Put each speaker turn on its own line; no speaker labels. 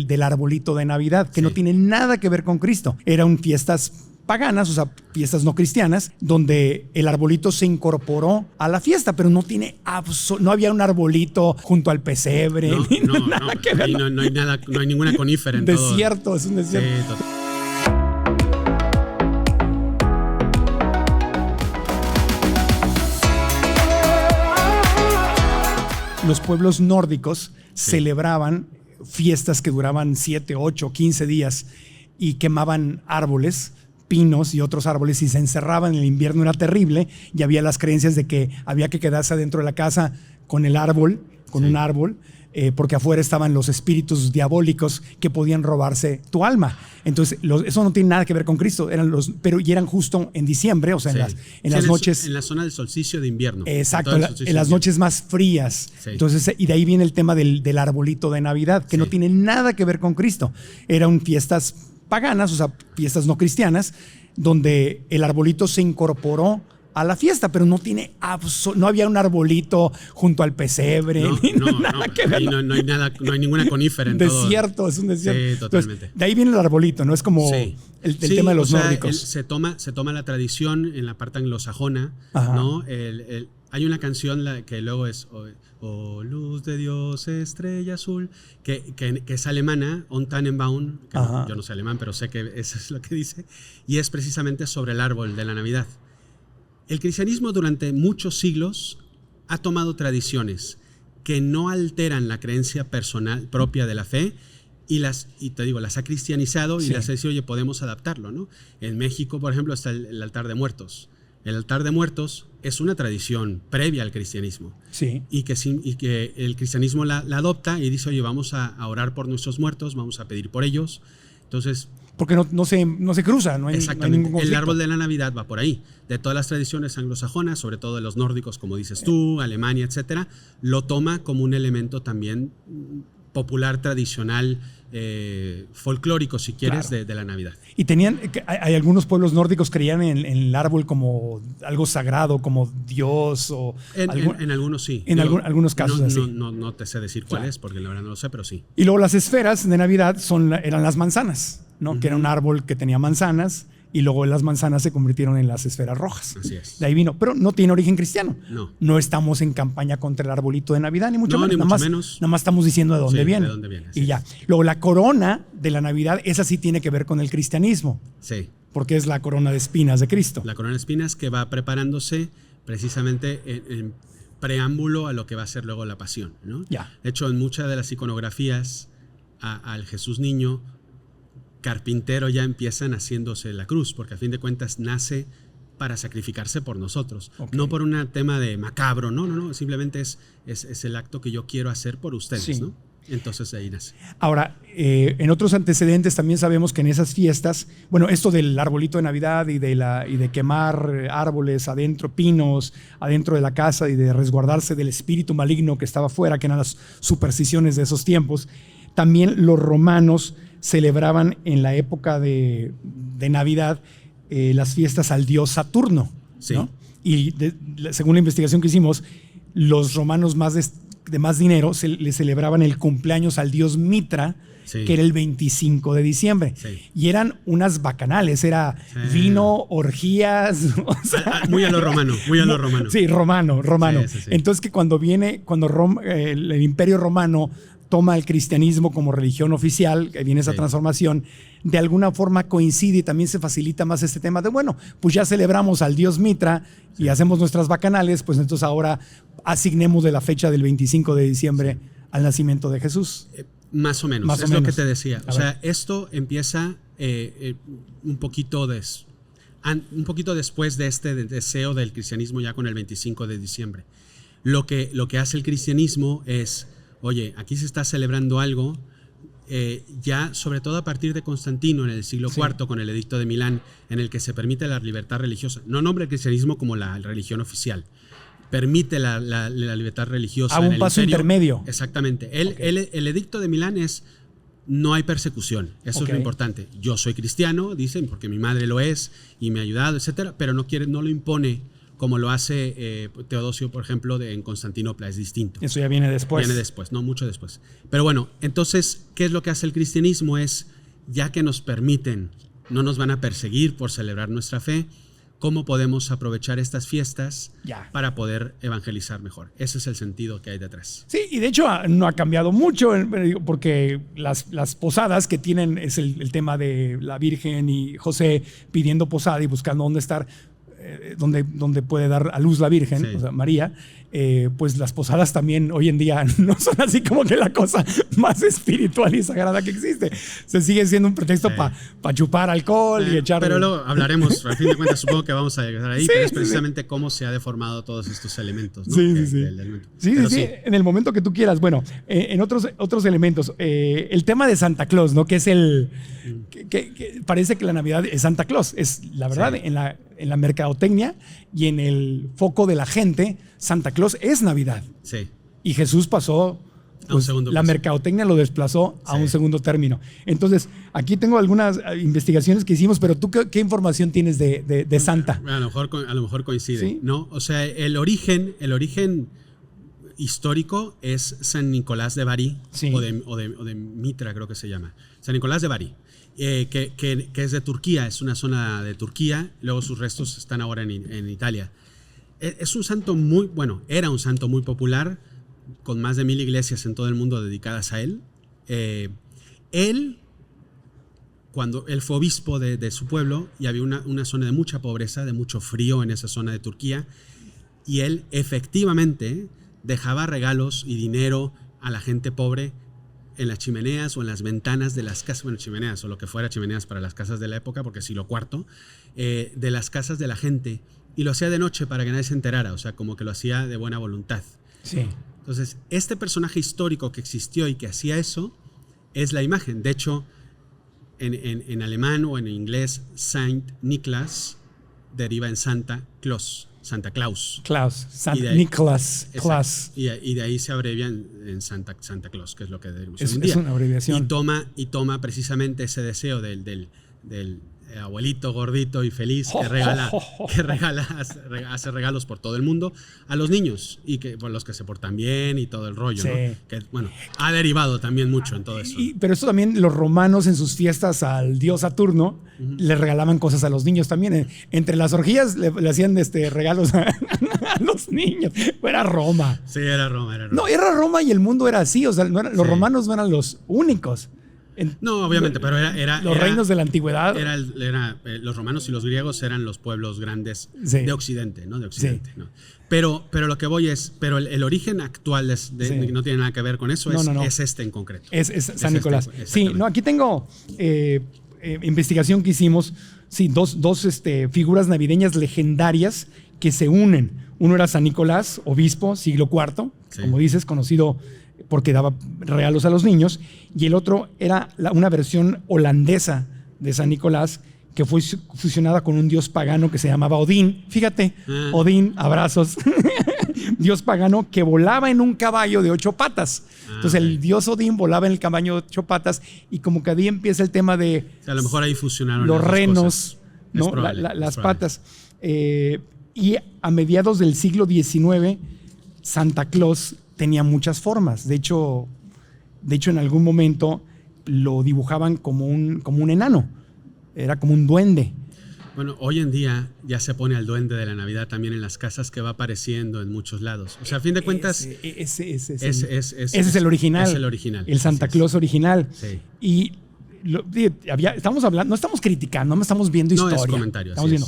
del arbolito de Navidad, que no tiene nada que ver con Cristo. Eran fiestas paganas, o sea, fiestas no cristianas, donde el arbolito se incorporó a la fiesta, pero no tiene no había un arbolito junto al pesebre, nada que ver.
No hay nada, no hay ninguna conífera en
desierto,
todo.
Es un desierto.
Sí, total.
Los pueblos nórdicos celebraban fiestas que duraban 7, 8, 15 días y quemaban árboles, pinos y otros árboles, y se encerraban. En el invierno era terrible y había las creencias de que había que quedarse adentro de la casa con el árbol, con un árbol, porque afuera estaban los espíritus diabólicos que podían robarse tu alma. Entonces, eso no tiene nada que ver con Cristo, pero eran justo en diciembre, o sea, en las noches.
En la zona del solsticio de invierno.
Exacto, en las noches más frías. Sí. Entonces, y de ahí viene el tema del arbolito de Navidad, que no tiene nada que ver con Cristo. Eran fiestas paganas, o sea, fiestas no cristianas, donde el arbolito se incorporó a la fiesta, pero no tiene no había un arbolito junto al pesebre, nada que ver.
No hay nada, no hay ninguna conífera en todo.
Desierto, es un desierto.
Sí, totalmente.
Entonces, de ahí viene el arbolito, ¿no? Es como el tema de los nórdicos.
Se toma la tradición en la parte anglosajona, ¿no? Hay una canción que luego es Oh, luz de Dios, estrella azul, que es alemana, On Tannenbaum, que yo no sé alemán, pero sé que eso es lo que dice, y es precisamente sobre el árbol de la Navidad. El cristianismo durante muchos siglos ha tomado tradiciones que no alteran la creencia personal propia de la fe y las ha cristianizado y las ha dicho, oye, podemos adaptarlo, ¿no? En México, por ejemplo, está el altar de muertos. El altar de muertos es una tradición previa al cristianismo. Sí. Y que el cristianismo la adopta y dice, oye, vamos a orar por nuestros muertos, vamos a pedir por ellos. Entonces,
porque no se cruza, no hay ningún conflicto.
El árbol de la Navidad va por ahí. De todas las tradiciones anglosajonas, sobre todo de los nórdicos, como dices tú, Alemania, etcétera, lo toma como un elemento también popular, tradicional, folclórico, si quieres, de la Navidad.
Y hay algunos pueblos nórdicos creían en el árbol como algo sagrado, como Dios o...
En algunos sí.
En algunos casos así.
No te sé decir cuál es, porque la verdad no lo sé, pero sí.
Y luego las esferas de Navidad eran las manzanas, ¿no? Que era un árbol que tenía manzanas, y luego las manzanas se convirtieron en las esferas rojas.
Así es.
De ahí vino, pero no tiene origen cristiano.
No
estamos en campaña contra el arbolito de Navidad, ni mucho menos.
Nada
más estamos diciendo de dónde viene.
De dónde viene.
Y ya. Luego la corona de la Navidad, esa sí tiene que ver con el cristianismo.
Sí.
Porque es la corona de espinas de Cristo.
La corona de espinas que va preparándose precisamente en preámbulo a lo que va a ser luego la pasión, ¿no?
Ya.
De hecho, en muchas de las iconografías al Jesús niño, carpintero ya empiezan haciéndose la cruz, porque a fin de cuentas nace para sacrificarse por nosotros, no por un tema de macabro, no, simplemente es el acto que yo quiero hacer por ustedes, ¿no? Entonces ahí nace.
Ahora, en otros antecedentes también sabemos que en esas fiestas, bueno, esto del arbolito de Navidad y de quemar árboles adentro, pinos adentro de la casa y de resguardarse del espíritu maligno que estaba afuera, que eran las supersticiones de esos tiempos, también los romanos celebraban en la época de Navidad las fiestas al dios Saturno, ¿no? Y según la investigación que hicimos, los romanos de más dinero le celebraban el cumpleaños al dios Mitra, que era el 25 de diciembre. Y eran unas bacanales, era vino, orgías. O sea,
muy a lo romano,
Sí, romano. Sí. Entonces que cuando el Imperio Romano toma el cristianismo como religión oficial, que viene esa transformación, de alguna forma coincide y también se facilita más este tema de, bueno, pues ya celebramos al dios Mitra y hacemos nuestras bacanales, pues entonces ahora asignemos de la fecha del 25 de diciembre al nacimiento de Jesús.
Más o menos, lo que te decía. O sea, esto empieza un poquito después de este deseo del cristianismo ya con el 25 de diciembre. Lo que hace el cristianismo es, oye, aquí se está celebrando algo, ya sobre todo a partir de Constantino en el siglo IV con el Edicto de Milán, en el que se permite la libertad religiosa. No nombra el cristianismo como la religión oficial, permite la libertad religiosa.
Un paso intermedio.
Exactamente. El Edicto de Milán es, no hay persecución, eso es lo importante. Yo soy cristiano, dicen, porque mi madre lo es y me ha ayudado, etcétera, pero no lo impone como lo hace Teodosio, por ejemplo, en Constantinopla. Es distinto.
Eso ya viene después.
Viene después, no mucho después. Pero bueno, entonces, ¿qué es lo que hace el cristianismo? Es, ya que nos permiten, no nos van a perseguir por celebrar nuestra fe, ¿cómo podemos aprovechar estas fiestas para poder evangelizar mejor? Ese es el sentido que hay detrás.
Sí, y de hecho no ha cambiado mucho, porque las posadas que tienen es el tema de la Virgen y José pidiendo posada y buscando dónde estar, donde puede dar a luz la Virgen, sí. O sea, María. Pues las posadas también hoy en día no son así como que la cosa más espiritual y sagrada que existe. Se sigue siendo un pretexto para chupar alcohol y echar...
Pero luego hablaremos, al fin de cuentas supongo que vamos a llegar ahí, sí, pero es precisamente cómo se ha deformado todos estos elementos, ¿no?
Sí, en el momento que tú quieras. Bueno, en otros elementos, el tema de Santa Claus, ¿no? Que es que parece que la Navidad es Santa Claus. Es la verdad, sí. En la mercadotecnia y en el foco de la gente, Santa Claus es Navidad.
Sí.
Y Jesús pasó, pues, la mercadotecnia lo desplazó a un segundo término. Entonces, aquí tengo algunas investigaciones que hicimos, pero ¿tú qué información tienes de Santa?
A lo mejor coincide,
¿sí?
¿no? O sea, el origen histórico es San Nicolás de Bari, sí. o de Mitra, creo que se llama. San Nicolás de Bari. Que es de Turquía, es una zona de Turquía, luego sus restos están ahora en Italia. Es un santo era un santo muy popular, con más de 1000 iglesias en todo el mundo dedicadas a él. Cuando él fue obispo de su pueblo, y había una zona de mucha pobreza, de mucho frío en esa zona de Turquía, y él efectivamente dejaba regalos y dinero a la gente pobre en las chimeneas o en las ventanas de las casas, bueno, chimeneas o lo que fuera, chimeneas para las casas de la época, porque siglo IV, de las casas de la gente, y lo hacía de noche para que nadie se enterara, o sea, como que lo hacía de buena voluntad.
Sí.
Entonces, este personaje histórico que existió y que hacía eso es la imagen. De hecho, en alemán o en inglés, Saint Nicholas deriva en Santa Claus. Santa Claus.
Saint Nicholas. Claus.
Y de ahí se abrevia en Santa Claus, que es lo que debemos
hoy en día. Es una abreviación.
Y toma precisamente ese deseo del abuelito gordito y feliz hace regalos por todo el mundo a los niños y por los que se portan bien y todo el rollo, sí. ¿no? Que, bueno, ha derivado también mucho en todo eso.
Pero eso también los romanos en sus fiestas al dios Saturno le regalaban cosas a los niños también. Entre las orgías le hacían regalos a los niños. Era Roma.
Sí, era Roma.
No, era Roma y el mundo era así. O sea, los romanos no eran los únicos.
No, obviamente, pero era
los reinos de la antigüedad.
Los romanos y los griegos eran los pueblos grandes de Occidente, ¿no?
Sí.
¿no? Pero lo que voy es, el origen actual no tiene nada que ver con eso, es este en concreto.
Es San Nicolás. Sí, no, aquí tengo investigación que hicimos, sí, dos figuras navideñas legendarias que se unen. Uno era San Nicolás, obispo, siglo IV, sí. Como dices, conocido porque daba regalos a los niños, y el otro era una versión holandesa de San Nicolás que fue fusionada con un dios pagano que se llamaba Odín. Fíjate, Odín, abrazos. Dios pagano que volaba en un caballo de 8 patas. Entonces el dios Odín volaba en el caballo de 8 patas y como que ahí empieza el tema de...
O sea, a lo mejor ahí fusionaron
los renos, ¿no? Las patas. Y a mediados del siglo XIX, Santa Claus tenía muchas formas. De hecho, en algún momento lo dibujaban como un enano. Era como un duende.
Bueno, hoy en día ya se pone al duende de la Navidad también en las casas, que va apareciendo en muchos lados. O sea, a fin de cuentas...
Ese es el original.
Es el original.
El Santa Claus original.
Sí.
Y estamos hablando, no estamos criticando, no estamos viendo historia.
No es comentario.
Estamos viendo.